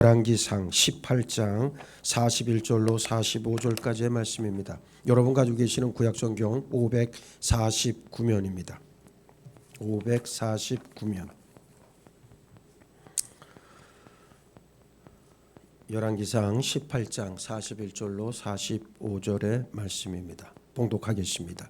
열왕기상 18장 41절로 45절까지의 말씀입니다. 여러분 가지고 계시는 구약성경 549면입니다. 549면. 열왕기상 18장 41절로 45절의 말씀입니다. 봉독하겠습니다.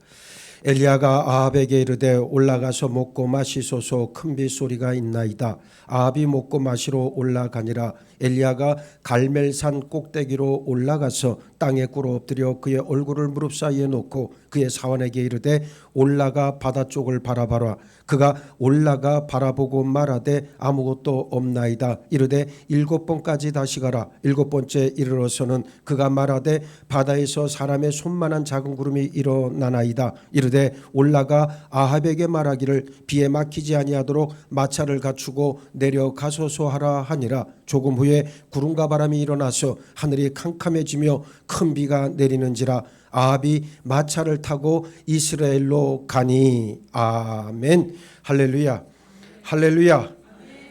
엘리야가 아합에게 이르되 올라가서 먹고 마시소서. 큰 빗소리가 있나이다. 아합이 먹고 마시러 올라가니라. 엘리야가 갈멜산 꼭대기로 올라가서 땅에 꿇어 엎드려 그의 얼굴을 무릎 사이에 놓고 그의 사환에게 이르되 올라가 바다 쪽을 바라봐라. 그가 올라가 바라보고 말하되 아무것도 없나이다. 이르되 7번까지 다시 가라. 7번째 이르러서는 그가 말하되 바다에서 사람의 손만한 작은 구름이 일어나나이다. 이르되 올라가 아합에게 말하기를 비에 막히지 아니하도록 마차를 갖추고 내려가소서 하라 하니라. 조금 후에 구름과 바람이 일어나서 하늘이 캄캄해지며 큰 비가 내리는지라. 아합이 마차를 타고 이스라엘로 가니. 아멘. 할렐루야. 할렐루야.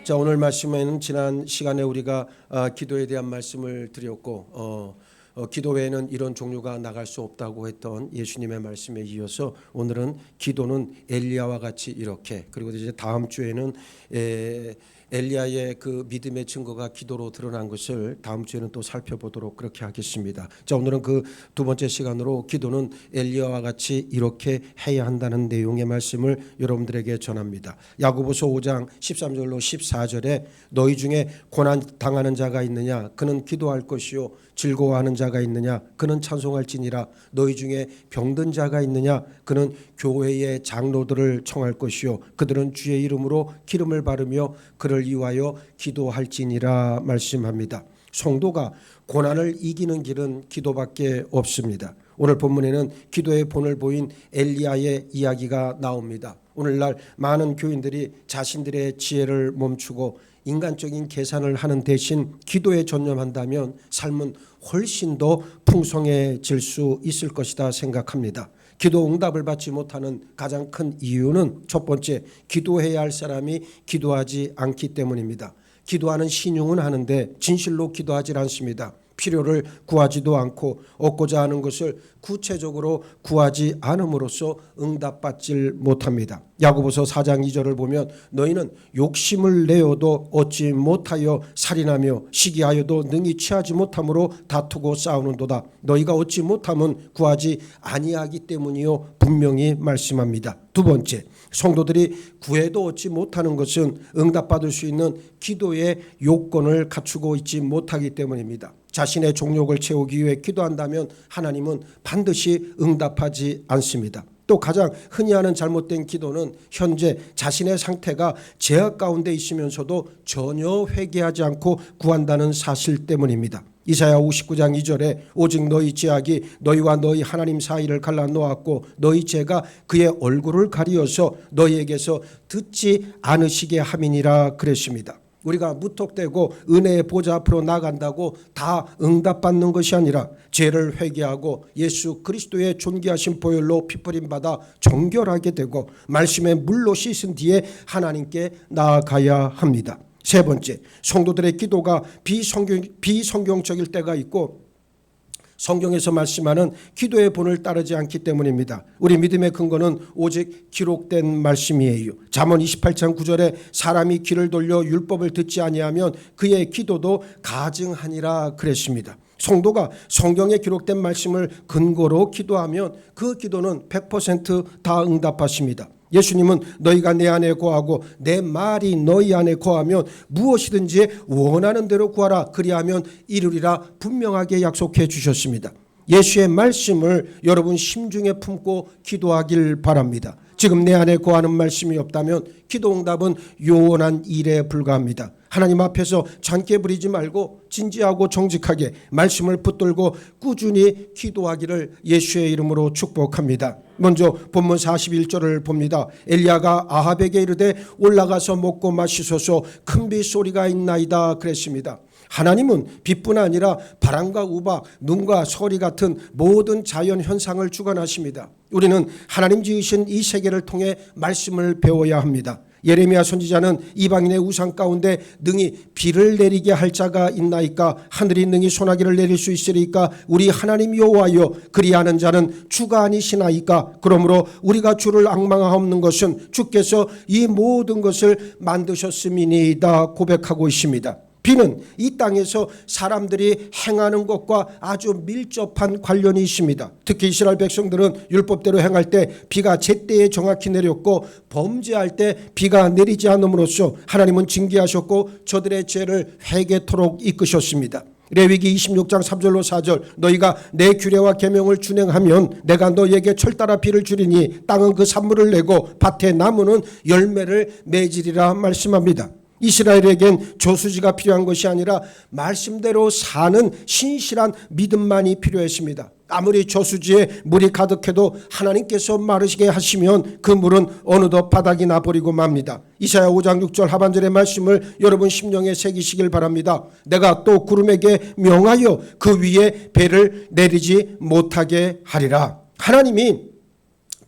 자, 오늘 말씀에는 지난 시간에 우리가 기도에 대한 말씀을 드렸고 기도 외에는 이런 종류가 나갈 수 없다고 했던 예수님의 말씀에 이어서 오늘은 기도는 엘리야와 같이 이렇게, 그리고 이제 다음 주에는 엘리야의 그 믿음의 증거가 기도로 드러난 것을 다음 주에는 또 살펴보도록 그렇게 하겠습니다. 자, 오늘은 그 두 번째 시간으로 기도는 엘리야와 같이 이렇게 해야 한다는 내용의 말씀을 여러분들에게 전합니다. 야고보서 5장 13절로 14절에 너희 중에 고난 당하는 자가 있느냐 그는 기도할 것이요 즐거워하는 자가 있느냐 그는 찬송할지니라. 너희 중에 병든 자가 있느냐 그는 교회의 장로들을 청할 것이요 그들은 주의 이름으로 기름을 바르며 그를 위하여 기도할지니라 말씀합니다. 성도가 고난을 이기는 길은 기도밖에 없습니다. 오늘 본문에는 기도의 본을 보인 엘리야의 이야기가 나옵니다. 오늘날 많은 교인들이 자신들의 지혜를 멈추고 인간적인 계산을 하는 대신 기도에 전념한다면 삶은 훨씬 더 풍성해질 수 있을 것이다 생각합니다. 기도 응답을 받지 못하는 가장 큰 이유는 첫 번째, 기도해야 할 사람이 기도하지 않기 때문입니다. 기도하는 신용은 하는데 진실로 기도하지 않습니다. 필요를 구하지도 않고 얻고자 하는 것을 구체적으로 구하지 않음으로써 응답받질 못합니다. 야고보서 4장 2절을 보면 너희는 욕심을 내어도 얻지 못하여 살인하며 시기하여도 능히 취하지 못함으로 다투고 싸우는도다. 너희가 얻지 못함은 구하지 아니하기 때문이요 분명히 말씀합니다. 두 번째, 성도들이 구해도 얻지 못하는 것은 응답받을 수 있는 기도의 요건을 갖추고 있지 못하기 때문입니다. 자신의 종욕을 채우기 위해 기도한다면 하나님은 반드시 응답하지 않습니다. 또 가장 흔히 하는 잘못된 기도는 현재 자신의 상태가 제약 가운데 있으면서도 전혀 회개하지 않고 구한다는 사실 때문입니다. 이사야 59장 2절에 오직 너희 죄악이 너희와 너희 하나님 사이를 갈라놓았고 너희 죄가 그의 얼굴을 가리어서 너희에게서 듣지 않으시게 함이니라 그랬습니다. 우리가 무턱대고 은혜의 보좌 앞으로 나간다고 다 응답받는 것이 아니라 죄를 회개하고 예수 그리스도의 존귀하신 보혈로 피뿌림받아 정결하게 되고 말씀의 물로 씻은 뒤에 하나님께 나아가야 합니다. 세 번째, 성도들의 기도가 비성경적일 때가 있고 성경에서 말씀하는 기도의 본을 따르지 않기 때문입니다. 우리 믿음의 근거는 오직 기록된 말씀이에요. 잠언 28장 9절에 사람이 귀를 돌려 율법을 듣지 아니하면 그의 기도도 가증하니라 그랬습니다. 성도가 성경에 기록된 말씀을 근거로 기도하면 그 기도는 100% 다 응답하십니다. 예수님은 너희가 내 안에 거하고 내 말이 너희 안에 거하면 무엇이든지 원하는 대로 구하라 그리하면 이루리라 분명하게 약속해 주셨습니다. 예수의 말씀을 여러분 심중에 품고 기도하길 바랍니다. 지금 내 안에 거하는 말씀이 없다면 기도 응답은 요원한 일에 불과합니다. 하나님 앞에서 장깨 부리지 말고 진지하고 정직하게 말씀을 붙들고 꾸준히 기도하기를 예수의 이름으로 축복합니다. 먼저 본문 41절을 봅니다. 엘리야가 아합에게 이르되 올라가서 먹고 마시소서. 큰 빗소리가 있나이다 그랬습니다. 하나님은 빛뿐 아니라 바람과 우박, 눈과 소리 같은 모든 자연 현상을 주관하십니다. 우리는 하나님 지으신 이 세계를 통해 말씀을 배워야 합니다. 예레미야 선지자는 이방인의 우상 가운데 능히 비를 내리게 할 자가 있나이까? 하늘이 능히 소나기를 내릴 수 있으리까? 우리 하나님 여호와여, 그리하는 자는 주가 아니시나이까? 그러므로 우리가 주를 앙망하옵는 것은 주께서 이 모든 것을 만드셨음이니이다 고백하고 있습니다. 비는 이 땅에서 사람들이 행하는 것과 아주 밀접한 관련이 있습니다. 특히 이스라엘 백성들은 율법대로 행할 때 비가 제때에 정확히 내렸고, 범죄할 때 비가 내리지 않음으로써 하나님은 징계하셨고 저들의 죄를 회개토록 이끄셨습니다. 레위기 26장 3절로 4절, 너희가 내 규례와 계명을 준행하면 내가 너희에게 철따라 비를 주리니 땅은 그 산물을 내고 밭의 나무는 열매를 맺으리라 말씀합니다. 이스라엘에겐 저수지가 필요한 것이 아니라 말씀대로 사는 신실한 믿음만이 필요했습니다. 아무리 저수지에 물이 가득해도 하나님께서 마르시게 하시면 그 물은 어느덧 바닥이 나버리고 맙니다. 이사야 5장 6절 하반절의 말씀을 여러분 심령에 새기시길 바랍니다. 내가 또 구름에게 명하여 그 위에 배를 내리지 못하게 하리라. 하나님이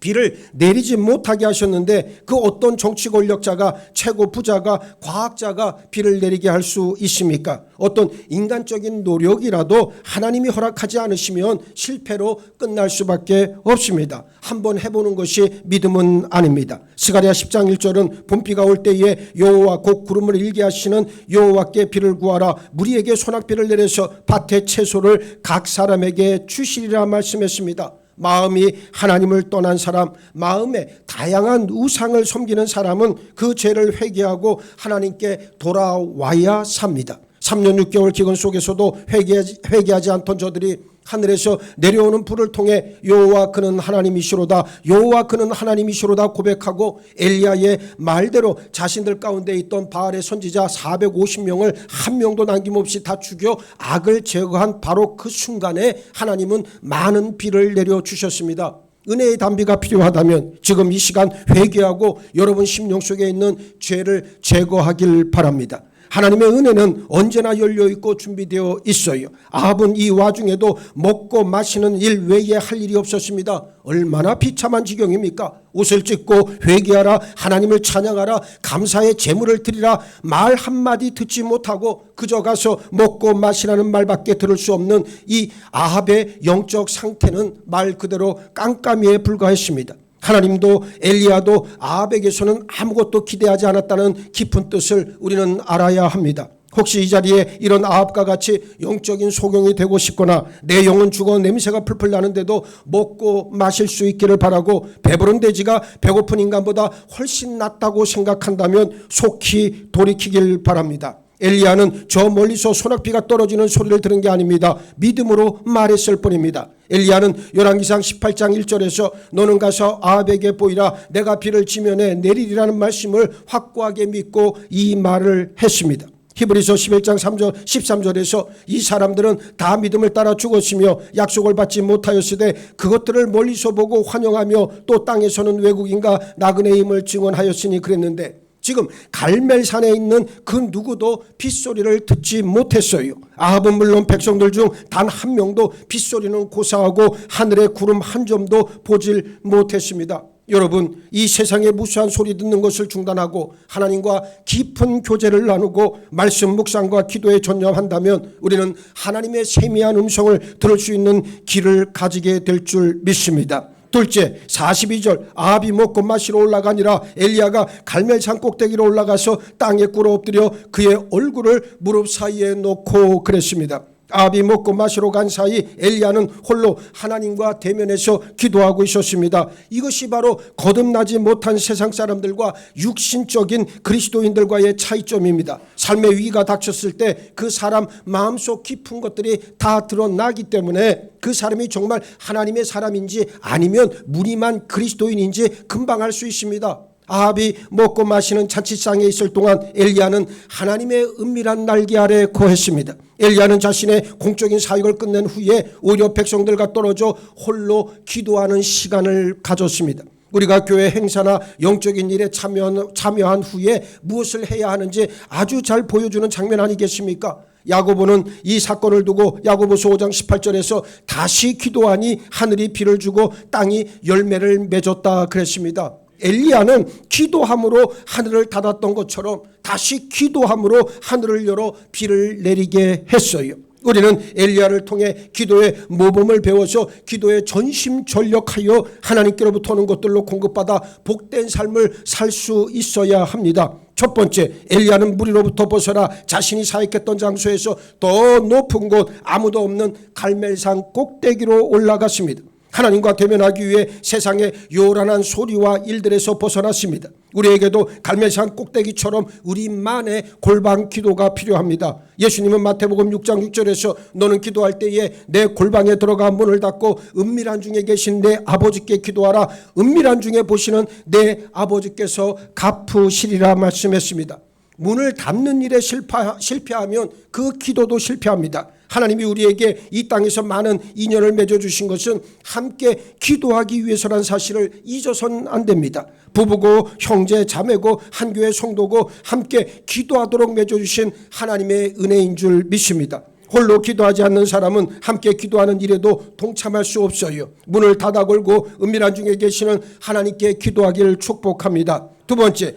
비를 내리지 못하게 하셨는데 그 어떤 정치 권력자가, 최고 부자가, 과학자가 비를 내리게 할 수 있습니까? 어떤 인간적인 노력이라도 하나님이 허락하지 않으시면 실패로 끝날 수밖에 없습니다. 한번 해보는 것이 믿음은 아닙니다. 스가랴 10장 1절은 봄비가 올 때에 여호와 곧 구름을 일게 하시는 여호와께 비를 구하라. 무리에게 소낙비를 내려서 밭의 채소를 각 사람에게 주시리라 말씀했습니다. 마음이 하나님을 떠난 사람, 마음에 다양한 우상을 섬기는 사람은 그 죄를 회개하고 하나님께 돌아와야 삽니다. 3년 6개월 기근 속에서도 회개하지 않던 저들이 하늘에서 내려오는 불을 통해 여호와 그는 하나님이시로다, 여호와 그는 하나님이시로다 고백하고 엘리야의 말대로 자신들 가운데 있던 바알의 선지자 450명을 한 명도 남김없이 다 죽여 악을 제거한 바로 그 순간에 하나님은 많은 비를 내려주셨습니다. 은혜의 단비가 필요하다면 지금 이 시간 회개하고 여러분 심령 속에 있는 죄를 제거하길 바랍니다. 하나님의 은혜는 언제나 열려있고 준비되어 있어요. 아합은 이 와중에도 먹고 마시는 일 외에 할 일이 없었습니다. 얼마나 비참한 지경입니까? 옷을 찢고 회개하라, 하나님을 찬양하라, 감사의 제물을 드리라 말 한마디 듣지 못하고 그저 가서 먹고 마시라는 말밖에 들을 수 없는 이 아합의 영적 상태는 말 그대로 깜깜이에 불과했습니다. 하나님도 엘리야도 아합에게서는 아무것도 기대하지 않았다는 깊은 뜻을 우리는 알아야 합니다. 혹시 이 자리에 이런 아합과 같이 영적인 소경이 되고 싶거나 내 영은 죽어 냄새가 풀풀 나는데도 먹고 마실 수 있기를 바라고 배부른 돼지가 배고픈 인간보다 훨씬 낫다고 생각한다면 속히 돌이키길 바랍니다. 엘리야는 저 멀리서 소낙비가 떨어지는 소리를 들은 게 아닙니다. 믿음으로 말했을 뿐입니다. 엘리야는 열왕기상 18장 1절에서 너는 가서 아합에게 보이라, 내가 비를 지면에 내리리라는 말씀을 확고하게 믿고 이 말을 했습니다. 히브리서 11장 3절 13절에서 이 사람들은 다 믿음을 따라 죽었으며 약속을 받지 못하였으되 그것들을 멀리서 보고 환영하며 또 땅에서는 외국인과 나그네의 힘을 증언하였으니 그랬는데, 지금 갈멜산에 있는 그 누구도 빗소리를 듣지 못했어요. 아합은 물론 백성들 중 단 한 명도 빗소리는 고사하고 하늘의 구름 한 점도 보질 못했습니다. 여러분, 이 세상의 무수한 소리 듣는 것을 중단하고 하나님과 깊은 교제를 나누고 말씀 묵상과 기도에 전념한다면 우리는 하나님의 세미한 음성을 들을 수 있는 길을 가지게 될 줄 믿습니다. 둘째, 42절 아합이 먹고 마시러 올라가니라 엘리야가 갈멜산 꼭대기로 올라가서 땅에 꿇어 엎드려 그의 얼굴을 무릎 사이에 놓고 그랬습니다. 아합이 먹고 마시러 간 사이 엘리야는 홀로 하나님과 대면해서 기도하고 있었습니다. 이것이 바로 거듭나지 못한 세상 사람들과 육신적인 그리스도인들과의 차이점입니다. 삶의 위기가 닥쳤을 때 그 사람 마음속 깊은 것들이 다 드러나기 때문에 그 사람이 정말 하나님의 사람인지 아니면 무늬만 그리스도인인지 금방 알 수 있습니다. 아합이 먹고 마시는 잔치상에 있을 동안 엘리야는 하나님의 은밀한 날개 아래 거했습니다. 엘리야는 자신의 공적인 사역을 끝낸 후에 오히려 백성들과 떨어져 홀로 기도하는 시간을 가졌습니다. 우리가 교회 행사나 영적인 일에 참여한 후에 무엇을 해야 하는지 아주 잘 보여주는 장면 아니겠습니까? 야고보는 이 사건을 두고 야고보서 5장 18절에서 다시 기도하니 하늘이 비를 주고 땅이 열매를 맺었다 그랬습니다. 엘리야는 기도함으로 하늘을 닫았던 것처럼 다시 기도함으로 하늘을 열어 비를 내리게 했어요. 우리는 엘리야를 통해 기도의 모범을 배워서 기도에 전심전력하여 하나님께로부터 오는 것들로 공급받아 복된 삶을 살 수 있어야 합니다. 첫 번째, 엘리야는 무리로부터 벗어나 자신이 사역했던 장소에서 더 높은 곳, 아무도 없는 갈멜산 꼭대기로 올라갔습니다. 하나님과 대면하기 위해 세상의 요란한 소리와 일들에서 벗어났습니다. 우리에게도 갈멜산 꼭대기처럼 우리만의 골방 기도가 필요합니다. 예수님은 마태복음 6장 6절에서 너는 기도할 때에 내 골방에 들어가 문을 닫고 은밀한 중에 계신 내 아버지께 기도하라. 은밀한 중에 보시는 내 아버지께서 갚으시리라 말씀했습니다. 문을 닫는 일에 실패하면 그 기도도 실패합니다. 하나님이 우리에게 이 땅에서 많은 인연을 맺어주신 것은 함께 기도하기 위해서란 사실을 잊어서는 안 됩니다. 부부고 형제 자매고 한 교회 성도고 함께 기도하도록 맺어주신 하나님의 은혜인 줄 믿습니다. 홀로 기도하지 않는 사람은 함께 기도하는 일에도 동참할 수 없어요. 문을 닫아 걸고 은밀한 중에 계시는 하나님께 기도하기를 축복합니다. 두 번째,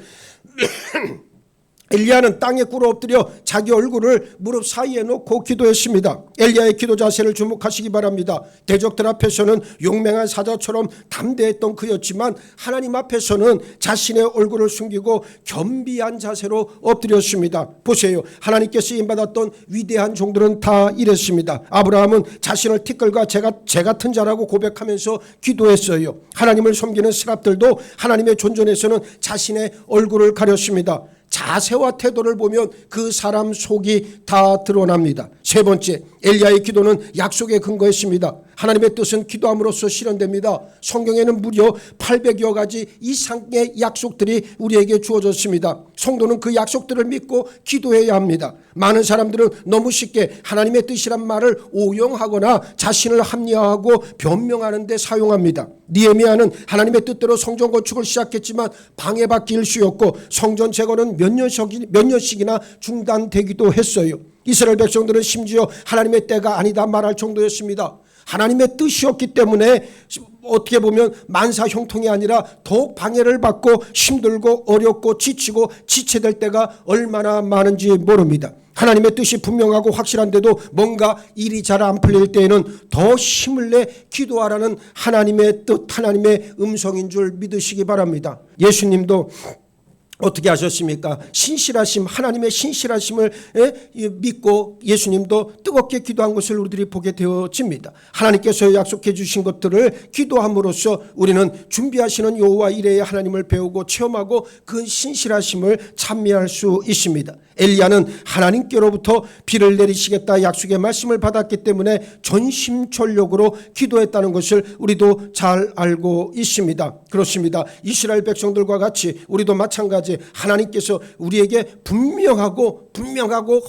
엘리야는 땅에 꿇어 엎드려 자기 얼굴을 무릎 사이에 놓고 기도했습니다. 엘리야의 기도 자세를 주목하시기 바랍니다. 대적들 앞에서는 용맹한 사자처럼 담대했던 그였지만 하나님 앞에서는 자신의 얼굴을 숨기고 겸비한 자세로 엎드렸습니다. 보세요. 하나님께 쓰임받았던 위대한 종들은 다 이랬습니다. 아브라함은 자신을 티끌과 재 같은 자라고 고백하면서 기도했어요. 하나님을 섬기는 스랍들도 하나님의 존전에서는 자신의 얼굴을 가렸습니다. 자세와 태도를 보면 그 사람 속이 다 드러납니다. 세 번째, 엘리야의 기도는 약속에 근거했습니다. 하나님의 뜻은 기도함으로써 실현됩니다. 성경에는 무려 800여 가지 이상의 약속들이 우리에게 주어졌습니다. 성도는 그 약속들을 믿고 기도해야 합니다. 많은 사람들은 너무 쉽게 하나님의 뜻이란 말을 오용하거나 자신을 합리화하고 변명하는 데 사용합니다. 느헤미야는 하나님의 뜻대로 성전 건축을 시작했지만 방해받기 일쑤였고 성전 재건은 몇 년씩이나 중단되기도 했어요. 이스라엘 백성들은 심지어 하나님의 때가 아니다 말할 정도였습니다. 하나님의 뜻이었기 때문에 어떻게 보면 만사 형통이 아니라 더욱 방해를 받고 힘들고 어렵고 지치고 지체될 때가 얼마나 많은지 모릅니다. 하나님의 뜻이 분명하고 확실한데도 뭔가 일이 잘 안 풀릴 때에는 더 힘을 내 기도하라는 하나님의 뜻, 하나님의 음성인 줄 믿으시기 바랍니다. 예수님도 어떻게 하셨습니까? 신실하심, 하나님의 신실하심을 믿고 예수님도 뜨겁게 기도한 것을 우리들이 보게 되어집니다. 하나님께서 약속해 주신 것들을 기도함으로써 우리는 준비하시는 여호와 이레의 하나님을 배우고 체험하고 그 신실하심을 찬미할 수 있습니다. 엘리야는 하나님께로부터 비를 내리시겠다 약속의 말씀을 받았기 때문에 전심전력으로 기도했다는 것을 우리도 잘 알고 있습니다. 그렇습니다. 이스라엘 백성들과 같이 우리도 마찬가지 하나님께서 우리에게 분명하고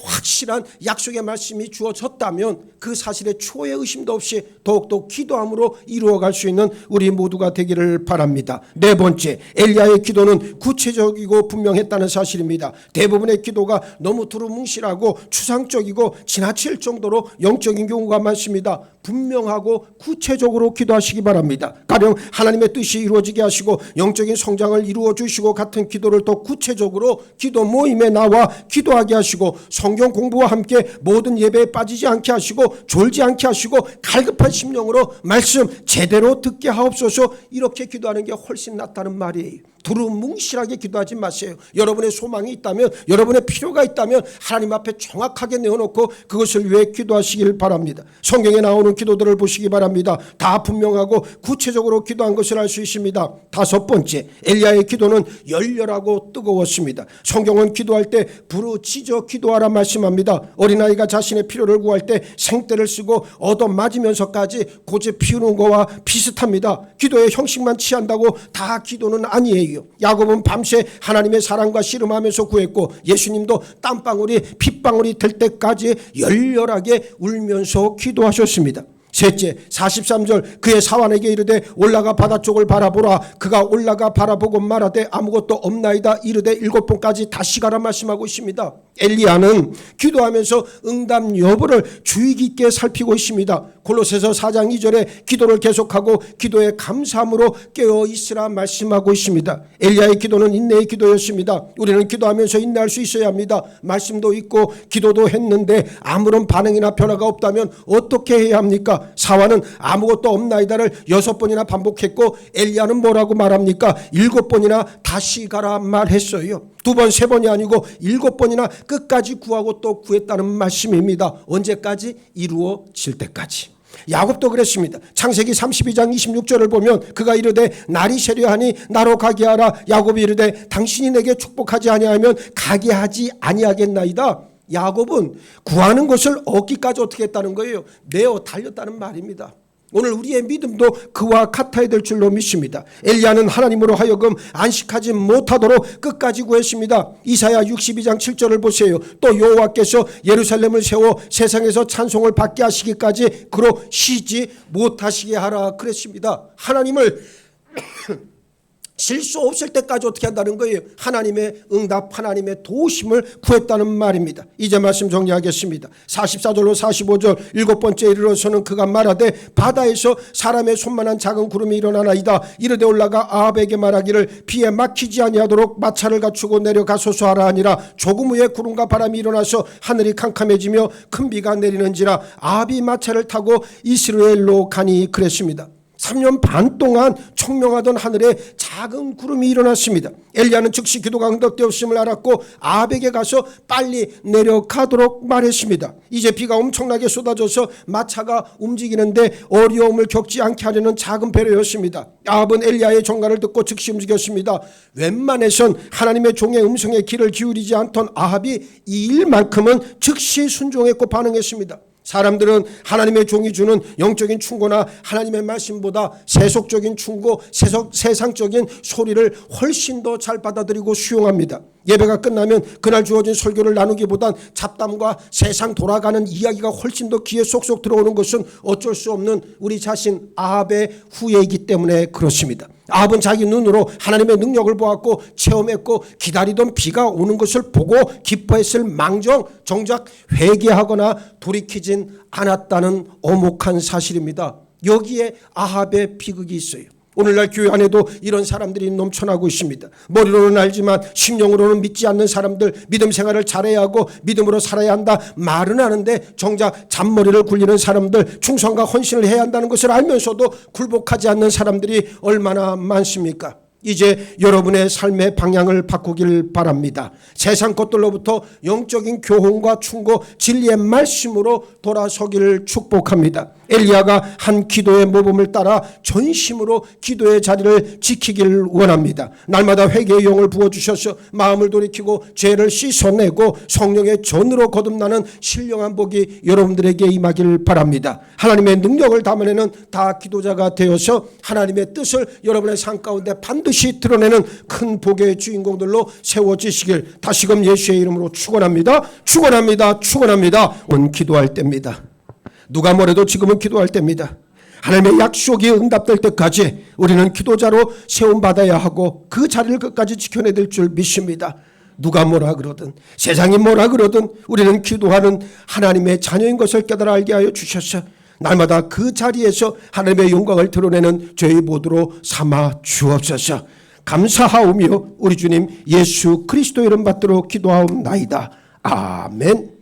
확실한 약속의 말씀이 주어졌다면 그 사실에 초의 의심도 없이 더욱더 기도함으로 이루어갈 수 있는 우리 모두가 되기를 바랍니다. 네 번째, 엘리야의 기도는 구체적이고 분명했다는 사실입니다. 대부분의 기도가 너무 두루뭉실하고 추상적이고 지나칠 정도로 영적인 경우가 많습니다. 분명하고 구체적으로 기도하시기 바랍니다. 가령 하나님의 뜻이 이루어지게 하시고 영적인 성장을 이루어 주시고 같은 기도를 더 구체적으로 기도 모임에 나와 기도하게 하시고 성경 공부와 함께 모든 예배에 빠지지 않게 하시고 졸지 않게 하시고 갈급한 심령으로 말씀 제대로 듣게 하옵소서. 이렇게 기도하는 게 훨씬 낫다는 말이에요. 두루뭉실하게 기도하지 마세요. 여러분의 소망이 있다면, 여러분의 필요가 있다면 하나님 앞에 정확하게 내어놓고 그것을 위해 기도하시길 바랍니다. 성경에 나오는 기도들을 보시기 바랍니다. 다 분명하고 구체적으로 기도한 것을 알 수 있습니다. 다섯 번째, 엘리야의 기도는 열렬하고 뜨거웠습니다. 성경은 기도할 때 부르짖어 기도하라 말씀합니다. 어린아이가 자신의 필요를 구할 때 생떼를 쓰고 얻어맞으면서까지 고집 피우는 것과 비슷합니다. 기도의 형식만 취한다고 다 기도는 아니에요. 야곱은 밤새 하나님의 사랑과 씨름하면서 구했고 예수님도 땀방울이 핏방울이 될 때까지 열렬하게 울면서 기도하셨습니다. 셋째 43절 그의 사환에게 이르되 올라가 바다 쪽을 바라보라. 그가 올라가 바라보고 말하되 아무것도 없나이다. 이르되 7번까지 다시 가라 말씀하고 있습니다. 엘리야는 기도하면서 응답 여부를 주의 깊게 살피고 있습니다. 골로새서 4장 2절에 기도를 계속하고 기도에 감사함으로 깨어 있으라 말씀하고 있습니다. 엘리야의 기도는 인내의 기도였습니다. 우리는 기도하면서 인내할 수 있어야 합니다. 말씀도 있고 기도도 했는데 아무런 반응이나 변화가 없다면 어떻게 해야 합니까? 사환은 아무것도 없나이다를 6번이나 반복했고 엘리야는 뭐라고 말합니까? 7번이나 다시 가라 말했어요. 2번, 3번이 아니고 7번이나 끝까지 구하고 또 구했다는 말씀입니다. 언제까지? 이루어질 때까지. 야곱도 그랬습니다. 창세기 32장 26절을 보면 그가 이르되 날이 세려하니 나로 가게 하라. 야곱이 이르되 당신이 내게 축복하지 아니하면 가게 하지 아니하겠나이다. 야곱은 구하는 것을 얻기까지 어떻게 했다는 거예요? 내어 달렸다는 말입니다. 오늘 우리의 믿음도 그와 같아야 될 줄로 믿습니다. 엘리야는 하나님으로 하여금 안식하지 못하도록 끝까지 구했습니다. 이사야 62장 7절을 보세요. 또 여호와께서 예루살렘을 세워 세상에서 찬송을 받게 하시기까지 그로 쉬지 못하시게 하라 그랬습니다. 하나님을 쉴 수 없을 때까지 어떻게 한다는 거예요? 하나님의 응답, 하나님의 도우심을 구했다는 말입니다. 이제 말씀 정리하겠습니다. 44절로 45절 7번째 이르러서는 그가 말하되 바다에서 사람의 손만한 작은 구름이 일어나나이다. 이르되 올라가 아합에게 말하기를 비에 막히지 아니하도록 마차를 갖추고 내려가소서 하라 하니라. 조금 후에 구름과 바람이 일어나서 하늘이 캄캄해지며 큰 비가 내리는지라. 아합이 마차를 타고 이스라엘로 가니 그랬습니다. 3년 반 동안 청명하던 하늘에 작은 구름이 일어났습니다. 엘리야는 즉시 기도가 응답되었음을 알았고 아합에게 가서 빨리 내려가도록 말했습니다. 이제 비가 엄청나게 쏟아져서 마차가 움직이는데 어려움을 겪지 않게 하려는 작은 배려였습니다. 아합은 엘리야의 전가를 듣고 즉시 움직였습니다. 웬만해선 하나님의 종의 음성에 귀를 기울이지 않던 아합이 이 일만큼은 즉시 순종했고 반응했습니다. 사람들은 하나님의 종이 주는 영적인 충고나 하나님의 말씀보다 세속적인 충고, 세상적인 소리를 훨씬 더 잘 받아들이고 수용합니다. 예배가 끝나면 그날 주어진 설교를 나누기보단 잡담과 세상 돌아가는 이야기가 훨씬 더 귀에 쏙쏙 들어오는 것은 어쩔 수 없는 우리 자신 아합의 후예이기 때문에 그렇습니다. 아합은 자기 눈으로 하나님의 능력을 보았고 체험했고 기다리던 비가 오는 것을 보고 기뻐했을 망정 정작 회개하거나 돌이키진 않았다는 엄혹한 사실입니다. 여기에 아합의 비극이 있어요. 오늘날 교회 안에도 이런 사람들이 넘쳐나고 있습니다. 머리로는 알지만 심령으로는 믿지 않는 사람들, 믿음 생활을 잘해야 하고 믿음으로 살아야 한다 말은 하는데 정작 잔머리를 굴리는 사람들, 충성과 헌신을 해야 한다는 것을 알면서도 굴복하지 않는 사람들이 얼마나 많습니까? 이제 여러분의 삶의 방향을 바꾸길 바랍니다. 세상 것들로부터 영적인 교훈과 충고, 진리의 말씀으로 돌아서기를 축복합니다. 엘리야가 한 기도의 모범을 따라 전심으로 기도의 자리를 지키길 원합니다. 날마다 회개의 영을 부어주셔서 마음을 돌이키고 죄를 씻어내고 성령의 전으로 거듭나는 신령한 복이 여러분들에게 임하길 바랍니다. 하나님의 능력을 담아내는 다 기도자가 되어서 하나님의 뜻을 여러분의 삶 가운데 반드시 드러내는 큰 복의 주인공들로 세워지시길 다시금 예수의 이름으로 축원합니다. 축원합니다. 축원합니다. 오늘 기도할 때입니다. 누가 뭐래도 지금은 기도할 때입니다. 하나님의 약속이 응답될 때까지 우리는 기도자로 세움받아야 하고 그 자리를 끝까지 지켜내야 될 줄 믿습니다. 누가 뭐라 그러든 세상이 뭐라 그러든 우리는 기도하는 하나님의 자녀인 것을 깨달아 알게 하여 주셔서 날마다 그 자리에서 하나님의 영광을 드러내는 저희 모두로 삼아 주옵소서. 감사하오며 우리 주님 예수 그리스도 이름 받들어 기도하옵나이다. 아멘.